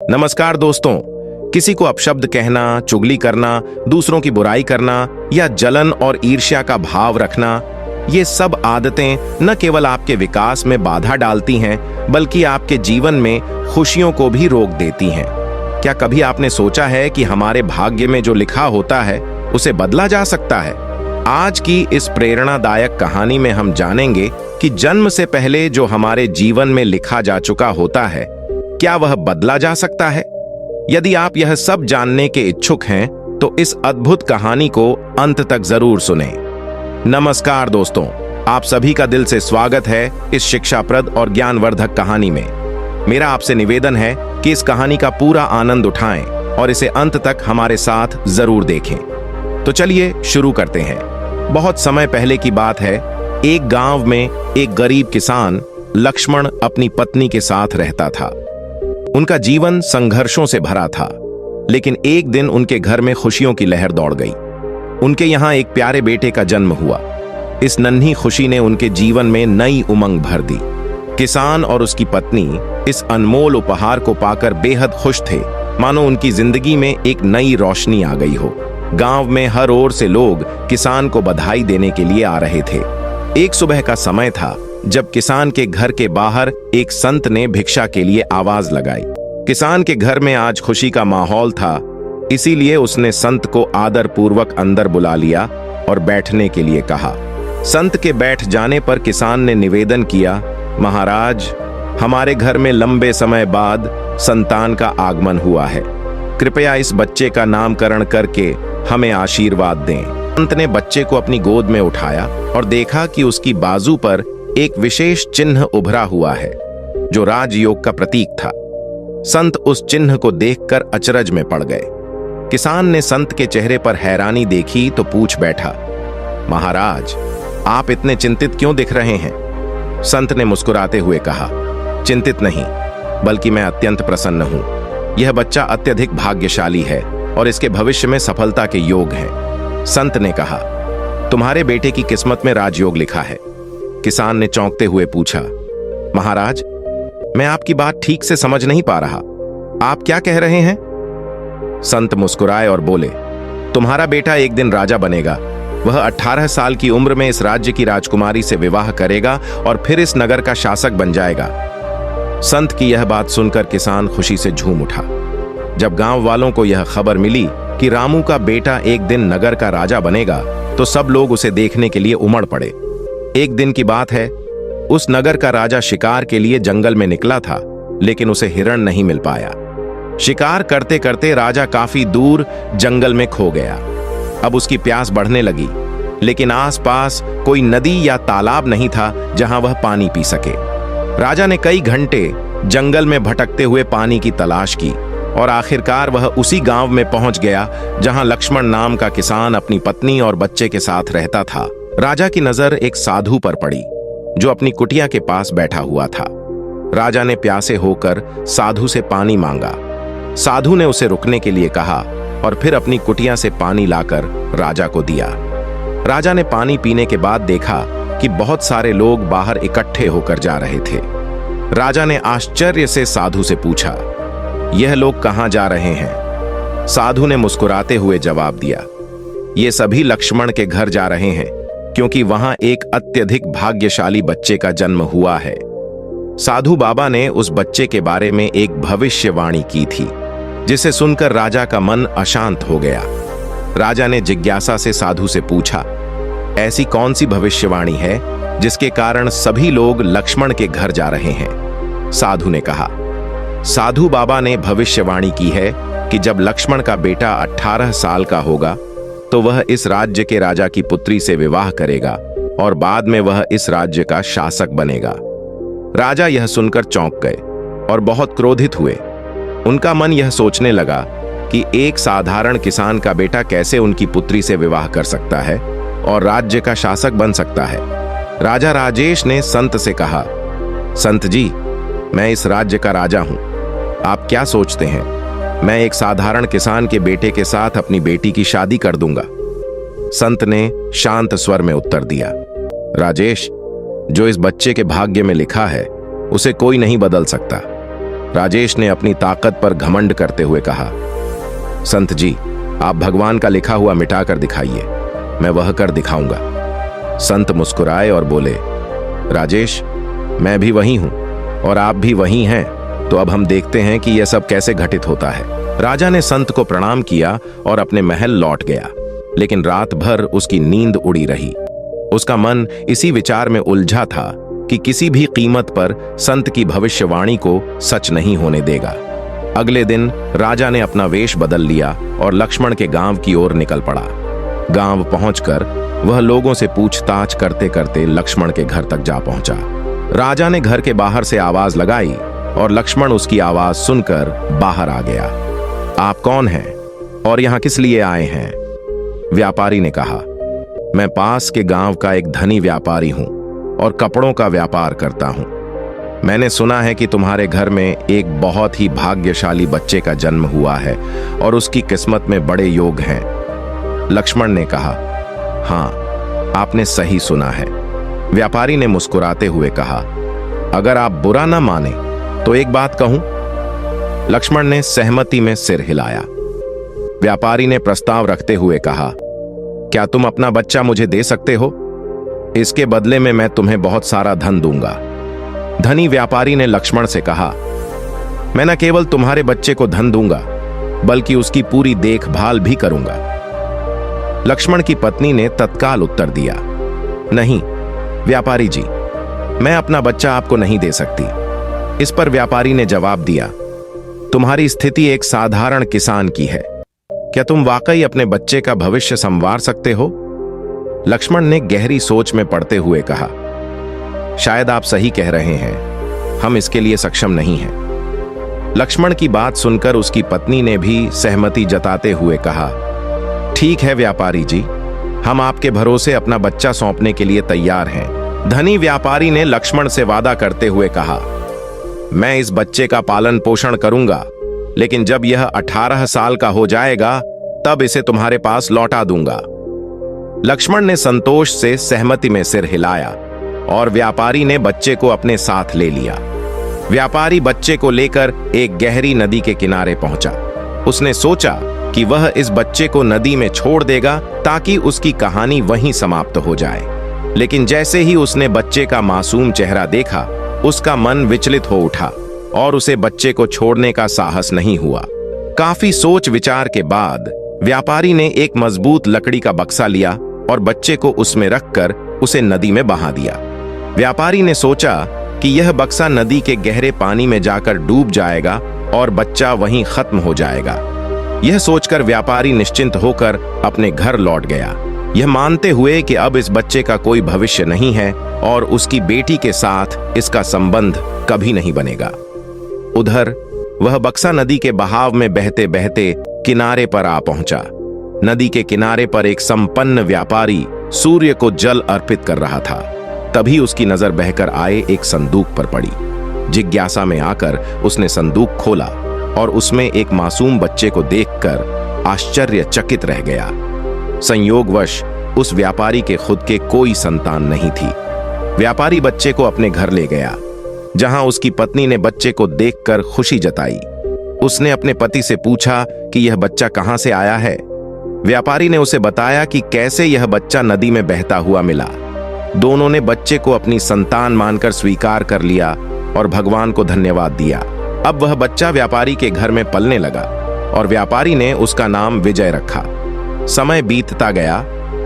नमस्कार दोस्तों। किसी को अपशब्द कहना, चुगली करना, दूसरों की बुराई करना या जलन और ईर्ष्या का भाव रखना, ये सब आदतें न केवल आपके विकास में बाधा डालती हैं, बल्कि आपके जीवन में खुशियों को भी रोक देती हैं। क्या कभी आपने सोचा है कि हमारे भाग्य में जो लिखा होता है उसे बदला जा सकता है? आज की इस प्रेरणादायक कहानी में हम जानेंगे कि जन्म से पहले जो हमारे जीवन में लिखा जा चुका होता है, क्या वह बदला जा सकता है? यदि आप यह सब जानने के इच्छुक हैं, तो इस अद्भुत कहानी को अंत तक जरूर सुनें। नमस्कार दोस्तों, आप सभी का दिल से स्वागत है इस शिक्षाप्रद और ज्ञानवर्धक कहानी में। मेरा आपसे निवेदन है कि इस कहानी का पूरा आनंद उठाएं और इसे अंत तक हमारे साथ जरूर देखें। तो चलिए शुरू करते हैं। बहुत समय पहले की बात है। एक गांव में एक गरीब किसान लक्ष्मण अपनी पत्नी के साथ रहता था। उनका जीवन संघर्षों से भरा था, लेकिन एक दिन उनके घर में खुशियों की लहर दौड़ गई। उनके यहाँ एक प्यारे बेटे का जन्म हुआ। इस नन्ही खुशी ने उनके जीवन में नई उमंग भर दी। किसान और उसकी पत्नी इस अनमोल उपहार को पाकर बेहद खुश थे, मानो उनकी जिंदगी में एक नई रोशनी आ गई हो। गांव में हर ओर से लोग किसान को बधाई देने के लिए आ रहे थे। एक सुबह का समय था जब किसान के घर के बाहर एक संत ने भिक्षा के लिए आवाज लगाई। किसान के घर में आज खुशी का माहौल था, इसीलिए उसने संत को आदर पूर्वक अंदर बुला लिया और बैठने के लिए कहा। संत के बैठ जाने पर किसान ने निवेदन किया, महाराज, हमारे घर में लंबे समय बाद संतान का आगमन हुआ है। कृपया इस बच्चे का नामकरण करके हमें आशीर्वाद दें। संत ने बच्चे को अपनी गोद में उठाया और देखा कि उसकी बाजू पर एक विशेष चिन्ह उभरा हुआ है, जो राजयोग का प्रतीक था। संत उस चिन्ह को देखकर अचरज में पड़ गए। किसान ने संत के चेहरे पर हैरानी देखी तो पूछ बैठा, महाराज, आप इतने चिंतित क्यों दिख रहे हैं? संत ने मुस्कुराते हुए कहा, चिंतित नहीं, बल्कि मैं अत्यंत प्रसन्न हूं। यह बच्चा अत्यधिक भाग्यशाली है और इसके भविष्य में सफलता के योग है। संत ने कहा, तुम्हारे बेटे की किस्मत में राजयोग लिखा है। किसान ने चौंकते हुए पूछा, महाराज, मैं आपकी बात ठीक से समझ नहीं पा रहा। आप क्या कह रहे हैं? संत मुस्कुराए और बोले, तुम्हारा बेटा एक दिन राजा बनेगा। वह 18 साल की उम्र में इस राज्य की राजकुमारी से विवाह करेगा और फिर इस नगर का शासक बन जाएगा। संत की यह बात सुनकर किसान खुशी से झूम उठा। जब गांव वालों को यह खबर मिली कि रामू का बेटा एक दिन नगर का राजा बनेगा, तो सब लोग उसे देखने के लिए उमड़ पड़े। एक दिन की बात है, उस नगर का राजा शिकार के लिए जंगल में निकला था, लेकिन उसे हिरण नहीं मिल पाया। शिकार करते करते राजा काफी दूर जंगल में खो गया। अब उसकी प्यास बढ़ने लगी, लेकिन आसपास कोई नदी या तालाब नहीं था जहां वह पानी पी सके। राजा ने कई घंटे जंगल में भटकते हुए पानी की तलाश की और आखिरकार वह उसी गांव में पहुंच गया जहां लक्ष्मण नाम का किसान अपनी पत्नी और बच्चे के साथ रहता था। राजा की नजर एक साधु पर पड़ी, जो अपनी कुटिया के पास बैठा हुआ था। राजा ने प्यासे होकर साधु से पानी मांगा। साधु ने उसे रुकने के लिए कहा और फिर अपनी कुटिया से पानी लाकर राजा को दिया। राजा ने पानी पीने के बाद देखा कि बहुत सारे लोग बाहर इकट्ठे होकर जा रहे थे। राजा ने आश्चर्य से साधु से पूछा, यह लोग कहां जा रहे हैं? साधु ने मुस्कुराते हुए जवाब दिया, ये सभी लक्ष्मण के घर जा रहे हैं, क्योंकि वहां एक अत्यधिक भाग्यशाली बच्चे का जन्म हुआ है। साधु बाबा ने उस बच्चे के बारे में एक भविष्यवाणी की थी, जिसे सुनकर राजा का मन अशांत हो गया। राजा ने जिज्ञासा से साधु से पूछा, ऐसी कौन सी भविष्यवाणी है जिसके कारण सभी लोग लक्ष्मण के घर जा रहे हैं? साधु ने कहा, साधु बाबा ने भविष्यवाणी की है कि जब लक्ष्मण का बेटा 18 साल का होगा, तो वह इस राज्य के राजा की पुत्री से विवाह करेगा और बाद में वह इस राज्य का शासक बनेगा। राजा यह सुनकर चौंक गए और बहुत क्रोधित हुए। उनका मन यह सोचने लगा कि एक साधारण किसान का बेटा कैसे उनकी पुत्री से विवाह कर सकता है और राज्य का शासक बन सकता है। राजा राजेश ने संत से कहा, संत जी, मैं इस राज्य का राजा हूं। आप क्या सोचते हैं? मैं एक साधारण किसान के बेटे के साथ अपनी बेटी की शादी कर दूंगा। संत ने शांत स्वर में उत्तर दिया, राजेश, जो इस बच्चे के भाग्य में लिखा है उसे कोई नहीं बदल सकता। राजेश ने अपनी ताकत पर घमंड करते हुए कहा, संत जी, आप भगवान का लिखा हुआ मिटाकर दिखाइए, मैं वह कर दिखाऊंगा। संत मुस्कुराए और बोले, राजेश, मैं भी वही हूं और आप भी वही हैं, तो अब हम देखते हैं कि यह सब कैसे घटित होता है। राजा ने संत को प्रणाम किया और अपने महल लौट गया, लेकिन रात भर उसकी नींद उड़ी रही। उसका मन इसी विचार में उलझा था कि किसी भी कीमत पर संत की भविष्यवाणी को सच नहीं होने देगा। अगले दिन राजा ने अपना वेश बदल लिया और लक्ष्मण के गांव की ओर निकल पड़ा। गांव पहुंचकर वह लोगों से पूछताछ करते करते लक्ष्मण के घर तक जा पहुंचा। राजा ने घर के बाहर से आवाज लगाई और लक्ष्मण उसकी आवाज सुनकर बाहर आ गया। आप कौन हैं और यहां किस लिए आए हैं? व्यापारी ने कहा, मैं पास के गांव का एक धनी व्यापारी हूं और कपड़ों का व्यापार करता हूं। मैंने सुना है कि तुम्हारे घर में एक बहुत ही भाग्यशाली बच्चे का जन्म हुआ है और उसकी किस्मत में बड़े योग हैं। लक्ष्मण ने कहा, हां, आपने सही सुना है। व्यापारी ने मुस्कुराते हुए कहा, अगर आप बुरा ना माने तो एक बात कहूं? लक्ष्मण ने सहमति में सिर हिलाया। व्यापारी ने प्रस्ताव रखते हुए कहा, क्या तुम अपना बच्चा मुझे दे सकते हो? इसके बदले में मैं तुम्हें बहुत सारा धन दूंगा। धनी व्यापारी ने लक्ष्मण से कहा, मैं न केवल तुम्हारे बच्चे को धन दूंगा बल्कि उसकी पूरी देखभाल भी करूंगा। लक्ष्मण की पत्नी ने तत्काल उत्तर दिया, नहीं व्यापारी जी, मैं अपना बच्चा आपको नहीं दे सकती। इस पर व्यापारी ने जवाब दिया, तुम्हारी स्थिति एक साधारण किसान की है, क्या तुम वाकई अपने बच्चे का भविष्य संवार सकते हो? लक्ष्मण ने गहरी सोच में पड़ते हुए कहा, शायद आप सही कह रहे हैं, हम इसके लिए सक्षम नहीं हैं। लक्ष्मण की बात सुनकर उसकी पत्नी ने भी सहमति जताते हुए कहा, ठीक है व्यापारी जी, हम आपके भरोसे अपना बच्चा सौंपने के लिए तैयार हैं। धनी व्यापारी ने लक्ष्मण से वादा करते हुए कहा, मैं इस बच्चे का पालन पोषण करूंगा, लेकिन जब यह 18 साल का हो जाएगा तब इसे तुम्हारे पास लौटा दूंगा। लक्ष्मण ने संतोष से सहमति में सिर हिलाया और व्यापारी ने बच्चे को अपने साथ ले लिया। व्यापारी बच्चे को लेकर एक गहरी नदी के किनारे पहुंचा। उसने सोचा कि वह इस बच्चे को नदी में छोड़ देगा ताकि उसकी कहानी वहीं समाप्त हो जाए, लेकिन जैसे ही उसने बच्चे का मासूम चेहरा देखा, उसका मन विचलित हो उठा और उसे बच्चे को छोड़ने का साहस नहीं हुआ। काफी सोच विचार के बाद व्यापारी ने एक मजबूत लकड़ी का बक्सा लिया और बच्चे को उसमें रखकर उसे नदी में बहा दिया। व्यापारी ने सोचा कि यह बक्सा नदी के गहरे पानी में जाकर डूब जाएगा और बच्चा वहीं खत्म हो जाएगा। यह सोचकर व्यापारी निश्चिंत होकर अपने घर लौट गया, यह मानते हुए कि अब इस बच्चे का कोई भविष्य नहीं है और उसकी बेटी के साथ इसका संबंध कभी नहीं बनेगा। उधर वह बक्सा नदी के बहाव में बहते बहते किनारे पर आ पहुंचा। नदी के किनारे पर एक संपन्न व्यापारी सूर्य को जल अर्पित कर रहा था। तभी उसकी नजर बहकर आए एक संदूक पर पड़ी। जिज्ञासा में आकर उसने संदूक खोला और उसमें एक मासूम बच्चे को देखकर आश्चर्यचकित रह गया। संयोगवश उस व्यापारी के खुद के कोई संतान नहीं थी। व्यापारी बच्चे को अपने घर ले गया, जहां उसकी पत्नी ने बच्चे को देखकर खुशी जताई। उसने अपने पति से पूछा कि यह बच्चा कहां से आया है। व्यापारी ने उसे बताया कि कैसे यह बच्चा नदी में बहता हुआ मिला। दोनों ने बच्चे को अपनी संतान मानकर स्वीकार कर लिया और भगवान को धन्यवाद दिया। अब वह बच्चा व्यापारी के घर में पलने लगा और व्यापारी ने उसका नाम विजय रखा। समय बीतता गया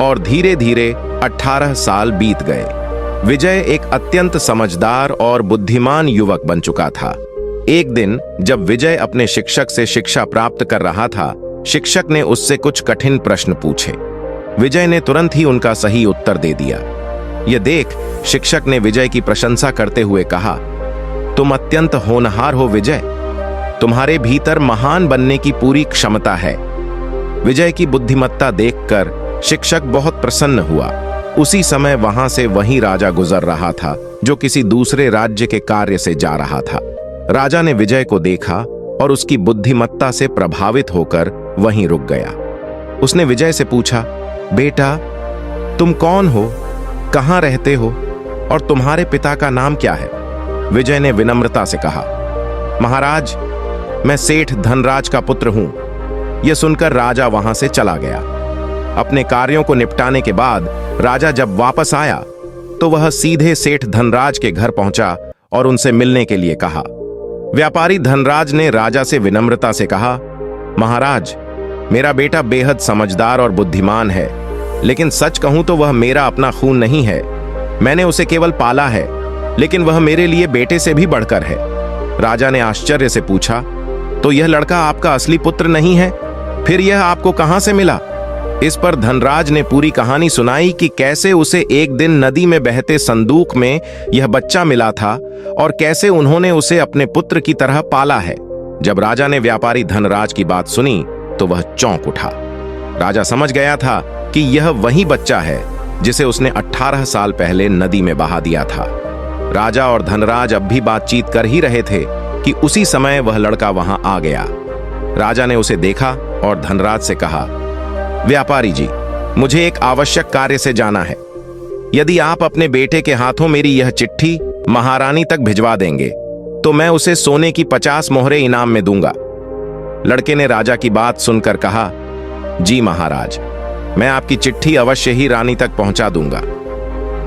और धीरे धीरे 18 साल बीत गए। विजय एक अत्यंत समझदार और बुद्धिमान युवक बन चुका था। एक दिन जब विजय अपने शिक्षक से शिक्षा प्राप्त कर रहा था, शिक्षक ने उससे कुछ कठिन प्रश्न पूछे। विजय ने तुरंत ही उनका सही उत्तर दे दिया। यह देख शिक्षक ने विजय की प्रशंसा करते हुए कहा, तुम अत्यंत होनहार हो विजय, तुम्हारे भीतर महान बनने की पूरी क्षमता है। विजय की बुद्धिमत्ता देखकर शिक्षक बहुत प्रसन्न हुआ। उसी समय वहां से वही राजा गुजर रहा था जो किसी दूसरे राज्य के कार्य से जा रहा था। राजा ने विजय को देखा और उसकी बुद्धिमत्ता से प्रभावित होकर वहीं रुक गया। उसने विजय से पूछा, बेटा तुम कौन हो, कहां रहते हो और तुम्हारे पिता का नाम क्या है? विजय ने विनम्रता से कहा, महाराज, मैं सेठ धनराज का पुत्र हूं। यह सुनकर राजा वहां से चला गया। अपने कार्यों को निपटाने के बाद राजा जब वापस आया तो वह सीधे सेठ धनराज के घर पहुंचा और उनसे मिलने के लिए कहा। व्यापारी धनराज ने राजा से विनम्रता से कहा, महाराज, मेरा बेटा बेहद समझदार और बुद्धिमान है, लेकिन सच कहूं तो वह मेरा अपना खून नहीं है। मैंने उसे केवल पाला है, लेकिन वह मेरे लिए बेटे से भी बढ़कर है। राजा ने आश्चर्य से पूछा, तो यह लड़का आपका असली पुत्र नहीं है? फिर यह आपको कहां से मिला? इस पर धनराज ने पूरी कहानी सुनाई कि कैसे उसे एक दिन नदी में बहते संदूक में यह बच्चा मिला था और कैसे उन्होंने उसे अपने पुत्र की तरह पाला है। जब राजा ने व्यापारी धनराज की बात सुनी तो वह चौंक उठा। राजा समझ गया था कि यह वही बच्चा है जिसे उसने 18 साल पहले नदी में बहा दिया था। राजा और धनराज अब भी बातचीत कर ही रहे थे कि उसी समय वह लड़का वहां आ गया। राजा ने उसे देखा और धनराज से कहा, व्यापारी जी, मुझे एक आवश्यक कार्य से जाना है। यदि आप अपने बेटे के हाथों मेरी यह चिट्ठी महारानी तक भिजवा देंगे तो मैं उसे सोने की 50 मोहरें इनाम में दूंगा। लड़के ने राजा की बात सुनकर कहा, जी महाराज, मैं आपकी चिट्ठी अवश्य ही रानी तक पहुंचा दूंगा।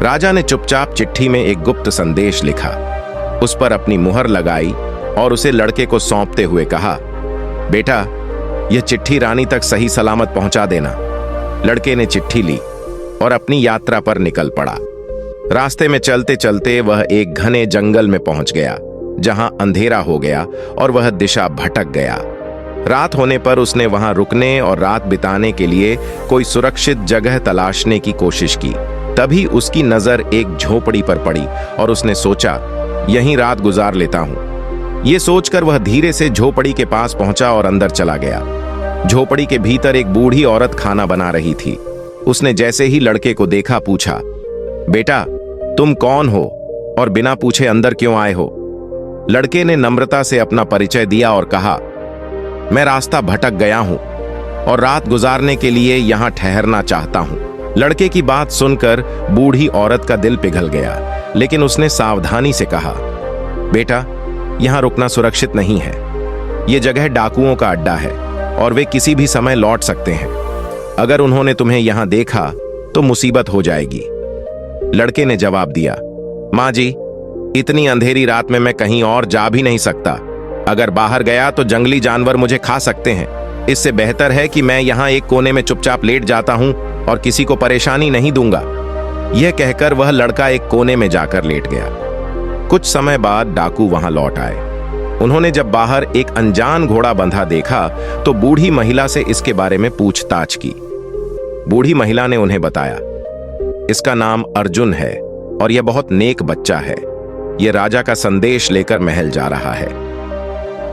राजा ने चुपचाप चिट्ठी में एक गुप्त संदेश लिखा, उस पर अपनी मुहर लगाई और उसे लड़के को सौंपते हुए कहा, बेटा, यह चिट्ठी रानी तक सही सलामत पहुंचा देना। लड़के ने चिट्ठी ली और अपनी यात्रा पर निकल पड़ा। रास्ते में चलते चलते वह एक घने जंगल में पहुंच गया, जहां अंधेरा हो गया और वह दिशा भटक गया। रात होने पर उसने वहां रुकने और रात बिताने के लिए कोई सुरक्षित जगह तलाशने की कोशिश की। तभी उसकी नजर एक झोपड़ी पर पड़ी और उसने सोचा, यहीं रात गुजार लेता हूं। ये सोचकर वह धीरे से झोपड़ी के पास पहुंचा और अंदर चला गया। झोपड़ी के भीतर एक बूढ़ी औरत खाना बना रही थी। उसने जैसे ही लड़के को देखा पूछा, बेटा, तुम कौन हो और बिना पूछे अंदर क्यों आए हो? लड़के ने नम्रता से अपना परिचय दिया और कहा, मैं रास्ता भटक गया हूं और रात गुजारने के लिए यहां ठहरना चाहता हूं। लड़के की बात सुनकर बूढ़ी औरत का दिल पिघल गया, लेकिन उसने सावधानी से कहा, बेटा, यहां रुकना सुरक्षित नहीं है। यह जगह डाकुओं का अड्डा है और वे किसी भी समय लौट सकते हैं। अगर उन्होंने तुम्हें यहां देखा तो मुसीबत हो जाएगी। लड़के ने जवाब दिया, माँ जी, इतनी अंधेरी रात में मैं कहीं और जा भी नहीं सकता। अगर बाहर गया तो जंगली जानवर मुझे खा सकते हैं। इससे बेहतर है कि मैं यहाँ एक कोने में चुपचाप लेट जाता हूँ और किसी को परेशानी नहीं दूंगा। यह कहकर वह लड़का एक कोने में जाकर लेट गया। कुछ समय बाद डाकू वहां लौट आए। उन्होंने जब बाहर एक अनजान घोड़ा बंधा देखा तो बूढ़ी महिला से इसके बारे में पूछताछ की। बूढ़ी महिला ने उन्हें बताया, इसका नाम अर्जुन है और यह बहुत नेक बच्चा है। यह राजा का संदेश लेकर महल जा रहा है।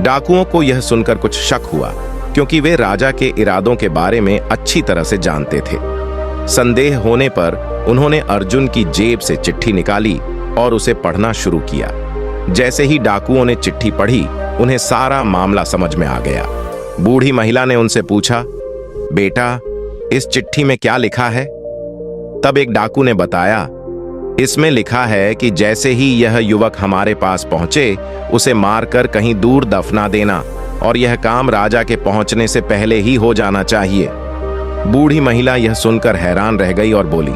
डाकुओं को यह सुनकर कुछ शक हुआ, क्योंकि वे राजा के इरादों के बारे में अच्छी तरह से जानते थे। संदेह होने पर उन्होंने अर्जुन की जेब से चिट्ठी निकाली और उसे पढ़ना शुरू किया। जैसे ही डाकुओं ने चिट्ठी पढ़ी, उन्हें सारा मामला समझ में आ गया। बूढ़ी महिला ने उनसे पूछा, बेटा, इस चिट्ठी में क्या लिखा है? तब एक डाकू ने बताया, इसमें लिखा है कि जैसे ही यह युवक हमारे पास पहुंचे, उसे मारकर कहीं दूर दफना देना और यह काम राजा के पहुंचने से पहले ही हो जाना चाहिए। बूढ़ी महिला यह सुनकर हैरान रह गई और बोली,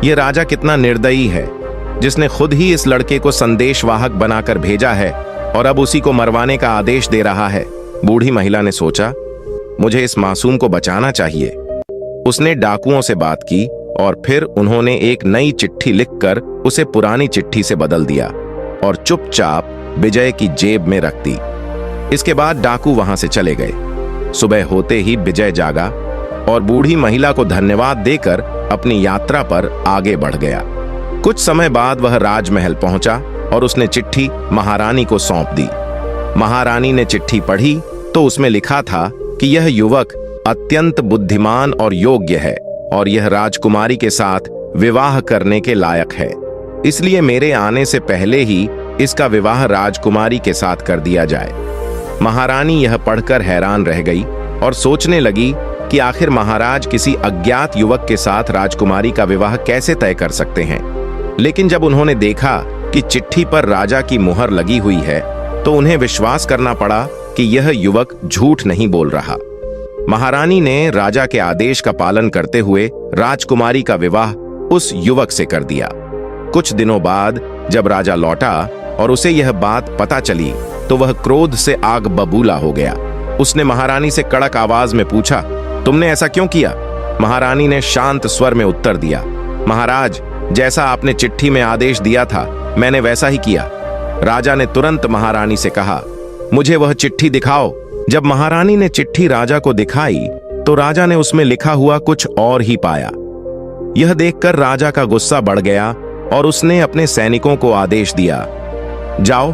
यह राजा कितना निर्दयी है, जिसने खुद ही इस लड़के को संदेशवाहक बनाकर भेजा है और अब उसी को मरवाने का आदेश दे रहा है। बूढ़ी महिला ने सोचा, मुझे इस मासूम को बचाना चाहिए। उसने डाकुओं से बात की और फिर उन्होंने एक नई चिट्ठी लिखकर उसे पुरानी चिट्ठी से बदल दिया और चुपचाप विजय की जेब में रख दी। इसके बाद डाकू वहां से चले गए। सुबह होते ही विजय जागा और बूढ़ी महिला को धन्यवाद देकर अपनी यात्रा पर आगे बढ़ गया। कुछ समय बाद वह राजमहल पहुंचा और उसने चिट्ठी महारानी को सौंप दी। महारानी ने चिट्ठी पढ़ी तो उसमें लिखा था कि यह युवक अत्यंत बुद्धिमान और योग्य है और यह राजकुमारी के साथ विवाह करने के लायक है। इसलिए मेरे आने से पहले ही इसका विवाह राजकुमारी के साथ कर दिया जाए। महारानी यह पढ़कर हैरान रह गई और सोचने लगी कि आखिर महाराज किसी अज्ञात युवक के साथ राजकुमारी का विवाह कैसे तय कर सकते हैं। लेकिन जब उन्होंने देखा कि चिट्ठी पर राजा की मुहर लगी हुई है तो उन्हें विश्वास करना पड़ा कि यह युवक झूठ नहीं बोल रहा। महारानी ने राजा के आदेश का पालन करते हुए राजकुमारी का विवाह उस युवक से कर दिया। कुछ दिनों बाद जब राजा लौटा और उसे यह बात पता चली तो वह क्रोध से आग बबूला हो गया। उसने महारानी से कड़क आवाज में पूछा, तुमने ऐसा क्यों किया? महारानी ने शांत स्वर में उत्तर दिया, महाराज, जैसा आपने चिट्ठी में आदेश दिया था मैंने वैसा ही किया। राजा ने तुरंत महारानी से कहा, मुझे वह चिट्ठी दिखाओ। जब महारानी ने चिट्ठी राजा को दिखाई तो राजा ने उसमें लिखा हुआ कुछ और ही पाया। यह देखकर राजा का गुस्सा बढ़ गया और उसने अपने सैनिकों को आदेश दिया, जाओ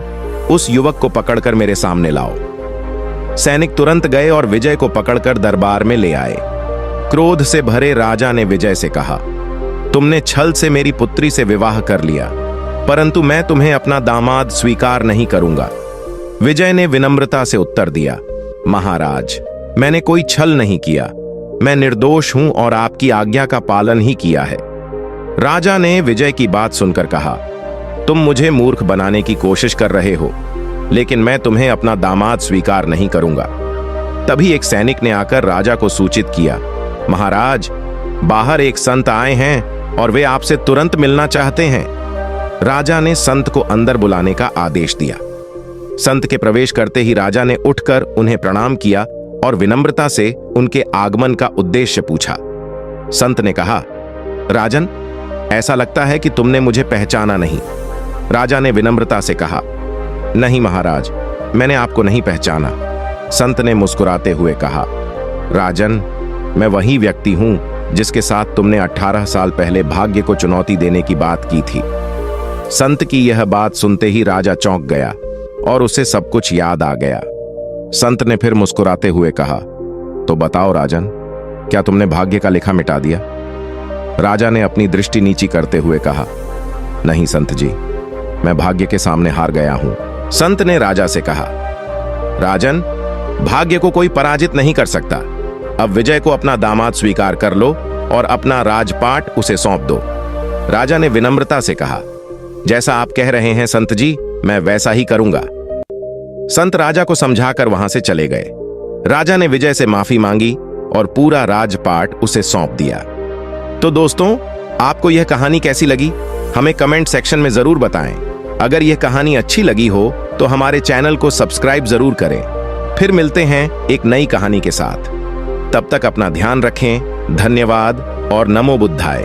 उस युवक को पकड़कर मेरे सामने लाओ। सैनिक तुरंत गए और विजय को पकड़कर दरबार में ले आए। क्रोध से भरे राजा ने विजय से कहा, तुमने छल से मेरी पुत्री से विवाह कर लिया, परंतु मैं तुम्हें अपना दामाद स्वीकार नहीं करूंगा। विजय ने विनम्रता से उत्तर दिया, महाराज, मैंने कोई छल नहीं किया, मैं निर्दोष हूं और आपकी आज्ञा का पालन ही किया है। राजा ने विजय की बात सुनकर कहा, तुम मुझे मूर्ख बनाने की कोशिश कर रहे हो, लेकिन मैं तुम्हें अपना दामाद स्वीकार नहीं करूंगा। तभी एक सैनिक ने आकर राजा को सूचित किया, महाराज, बाहर एक संत आए हैं और वे आपसे तुरंत मिलना चाहते हैं। राजा ने संत को अंदर बुलाने का आदेश दिया। संत के प्रवेश करते ही राजा ने उठकर उन्हें प्रणाम किया और विनम्रता से उनके आगमन का उद्देश्य पूछा। संत ने कहा, राजन, ऐसा लगता है कि तुमने मुझे पहचाना नहीं। राजा ने विनम्रता से कहा, नहीं महाराज, मैंने आपको नहीं पहचाना। संत ने मुस्कुराते हुए कहा, राजन, मैं वही व्यक्ति हूं जिसके साथ तुमने 18 साल पहले भाग्य को चुनौती देने की बात की थी। संत की यह बात सुनते ही राजा चौंक गया और उसे सब कुछ याद आ गया। संत ने फिर मुस्कुराते हुए कहा, तो बताओ राजन, क्या तुमने भाग्य का लिखा मिटा दिया? राजा ने अपनी दृष्टि नीची करते हुए कहा, नहीं संत जी, मैं भाग्य के सामने हार गया हूं। संत ने राजा से कहा, राजन, भाग्य को कोई पराजित नहीं कर सकता। अब विजय को अपना दामाद स्वीकार कर लो और अपना राजपाट उसे सौंप दो। राजा ने विनम्रता से कहा, जैसा आप कह रहे हैं संत जी, मैं वैसा ही करूंगा। संत राजा को समझाकर वहां से चले गए। राजा ने विजय से माफी मांगी और पूरा राजपाट उसे सौंप दिया। तो दोस्तों, आपको यह कहानी कैसी लगी हमें कमेंट सेक्शन में जरूर बताएं। अगर यह कहानी अच्छी लगी हो तो हमारे चैनल को सब्सक्राइब जरूर करें। फिर मिलते हैं एक नई कहानी के साथ। तब तक अपना ध्यान रखें। धन्यवाद और नमो बुद्धाय।